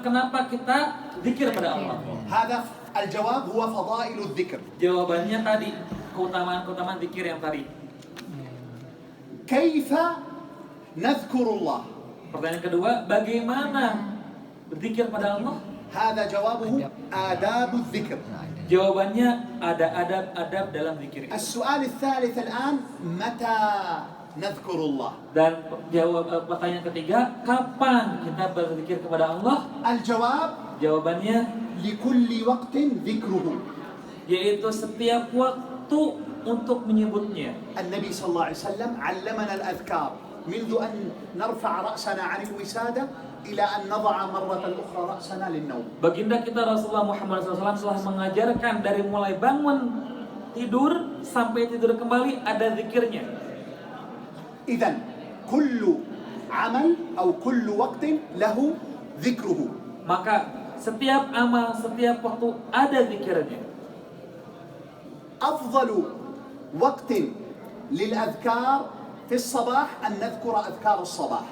kenapa kita zikir pada Allah? هذا الجواب هو فضائل الذكر. Jawabannya tadi, keutamaan zikir yang tadi. كيف نذكر الله؟ Pertanyaan kedua, bagaimana berzikir pada Allah? هذا جوابه آداب الذكر. Jawabannya ada adab-adab dalam zikir. السؤال الثالث الآن متى نذكر الله؟ Dan pertanyaan ketiga, kapan kita berzikir kepada Allah? الجواب Jawabannya لكل وقت ذكره. yaitu setiap waktu untuk menyebutnya. النبي صلى الله عليه وسلم علمنا الأذكار منذ أن نرفع رأسنا عن الوسادة إلى أن نضع مرة أخرى رأسنا للنوم. Baginda kita Rasulullah Muhammad SAW telah mengajarkan dari mulai bangun tidur sampai tidur kembali ada zikirnya. إذن كل عمل أو كل وقت له ذكره. Maka setiap amal, setiap waktu ada zikirnya. أفضل وقت للأذكار في الصباح أن نذكر أذكار الصباح.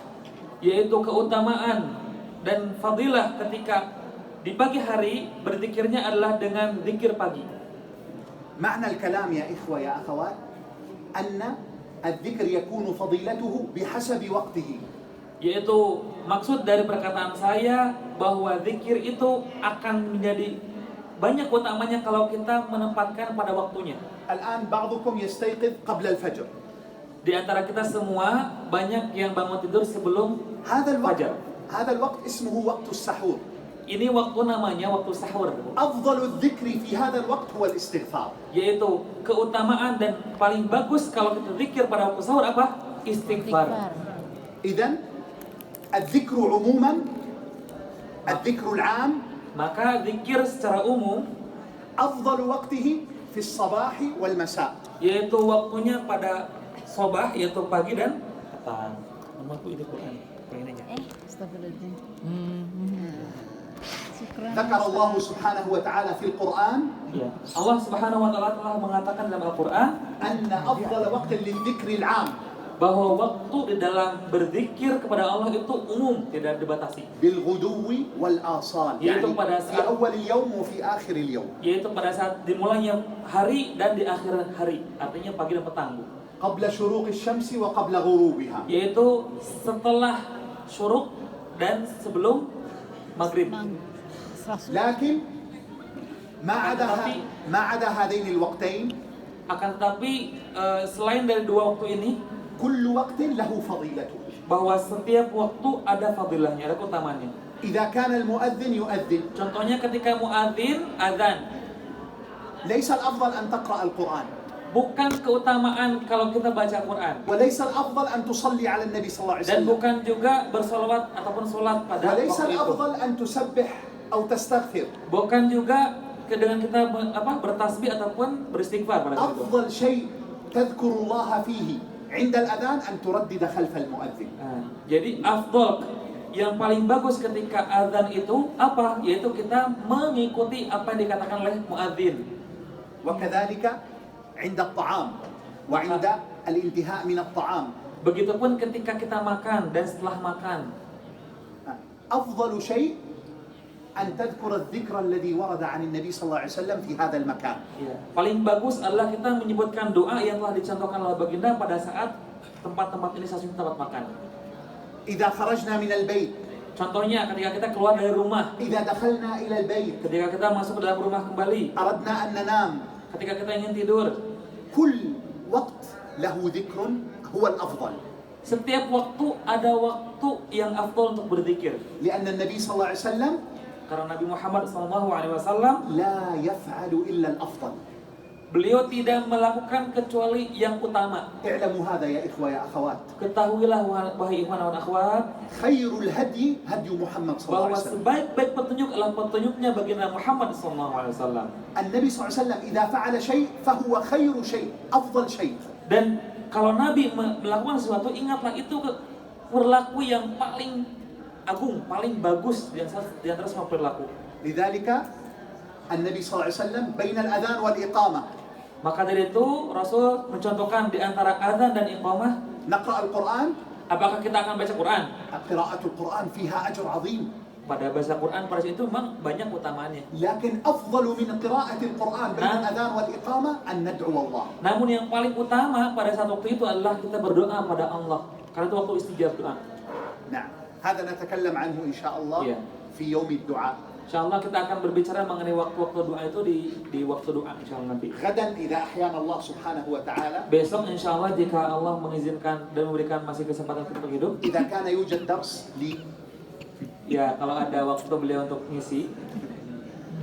Yaitu keutamaan dan fadilah ketika di pagi hari berzikirnya adalah dengan zikir pagi. معنى الكلام يا إخوة يا أخوات أن الذكر يكون فضيلته بحسب وقته. Yaitu maksud dari perkataan saya bahwa zikir itu akan menjadi banyak utamanya kalau kita menempatkan pada waktunya. الآن بعضكم يستيقظ قبل الفجر. Di antara kita semua banyak yang bangun tidur sebelum هذا الوقت fajar. هذا الوقت اسمه وقت السحور. Ini waktu namanya waktu sahur. أفضل الذكر في هذا الوقت هو الاستغفار. Yaitu keutamaan dan paling bagus kalau kita zikir pada waktu sahur apa? Istighfar. إذن الذكر عموما الذكر العام Maka zikir secara umum أفضل وقته في الصباح والمساء. yaitu waktunya pada sobah, yaitu pagi dan petang. Namaku itu Quran. Pengen aja. Astagfirullahaladzim. Syukran. ذكر الله سبحانه وتعالى في القرآن Ya. Allah Subhanahu wa taala telah mengatakan dalam Al-Qur'an أن أفضل وقت للذكر العام bahwa waktu di dalam berzikir kepada Allah itu umum, tidak dibatasi. بالغدو والآصال، Yaitu يعني pada في saat أول اليوم وفي آخر اليوم. yaitu pada saat dimulainya hari dan di akhir hari, artinya pagi dan petang. قبل شروق الشمس وقبل غروبها. Yaitu setelah syuruk dan sebelum maghrib. لكن ما عدا هذين الوقتين Akan tetapi selain dari dua waktu ini, كل وقت له فضيلته. bahwa setiap waktu ada fadilahnya, ada keutamaannya. إذا كان المؤذن يؤذن Contohnya ketika muadzin azan, ليس الأفضل أن تقرأ القرآن، bukan keutamaan kalau kita baca Quran, وليس الأفضل أن تصلي على النبي صلى الله عليه dan وسلم، bukan juga bersolawat ataupun sholat pada وليس waktu itu. الأفضل أن تسبح أو تستغفر. Bukan juga dengan kita bertasbih ataupun beristighfar pada waktu itu. أفضل شيء تذكر الله فيه عند الأذان أن تردد خلف المؤذن. Nah, jadi afdol yang paling bagus ketika azan itu apa? Yaitu kita mengikuti apa yang dikatakan oleh muadzin. وكذلك عند الطعام وعند الانتهاء من الطعام. Begitupun ketika kita makan dan setelah makan. أفضل شيء أن تذكر الذكر الذي ورد عن النبي صلى الله عليه وسلم في هذا المكان. Ya, paling bagus adalah kita menyebutkan doa yang telah dicontohkan oleh baginda pada saat tempat-tempat ini stasiun tempat makan. إذا خرجنا من البيت. Contohnya ketika kita keluar dari rumah, إذا دخلنا إلى البيت. ketika kita masuk ke dalam rumah kembali, أردنا أن ننام. ketika kita ingin tidur. كل وقت له ذكر هو الأفضل. Setiap waktu ada waktu yang afdol untuk berzikir. لأن النبي صلى الله عليه وسلم Karena Nabi Muhammad SAW لا يفعل إلا الأفضل. beliau tidak melakukan kecuali yang utama. اعلموا هذا يا إخوة يا أخوات. Ketahuilah wahai ikhwan dan akhwat, خير الهدي هدي محمد صلى الله bahwa عليه وسلم. sebaik-baik petunjuk adalah petunjuknya baginda Muhammad SAW. النبي صلى الله عليه وسلم إذا فعل شيء فهو خير شيء أفضل شيء. Dan kalau Nabi melakukan sesuatu, ingatlah itu perilaku yang paling agung, paling bagus di antara semua perilaku. لذلك النبي صلى الله عليه وسلم بين الأذان والإقامة Maka dari itu Rasul mencontohkan di antara azan dan iqamah, نقرأ القرآن. apakah kita akan baca Quran? قراءة القرآن فيها أجر عظيم. pada bahasa Quran pada saat itu memang banyak utamaannya. لكن أفضل من قراءة القرآن بين الأذان والإقامة أن ندعو الله. Namun yang paling utama pada saat waktu itu adalah kita berdoa pada Allah. Karena itu waktu istijab doa. نعم هذا نتكلم عنه إن شاء الله في يوم الدعاء. Insyaallah kita akan berbicara mengenai waktu-waktu doa itu di waktu doa insyaallah nanti. غدا إذا أحيانا الله سبحانه وتعالى. Besok insyaallah jika Allah mengizinkan dan memberikan masih kesempatan kita untuk hidup. إذا كان يوجد درس لي. Ya kalau ada waktu beliau untuk ngisi.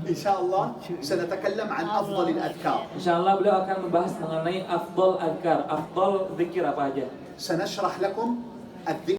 إن شاء الله سنتكلم عن أفضل الأذكار. Insyaallah beliau akan membahas mengenai afdal adkar, afdal zikir apa aja. سنشرح لكم الذكر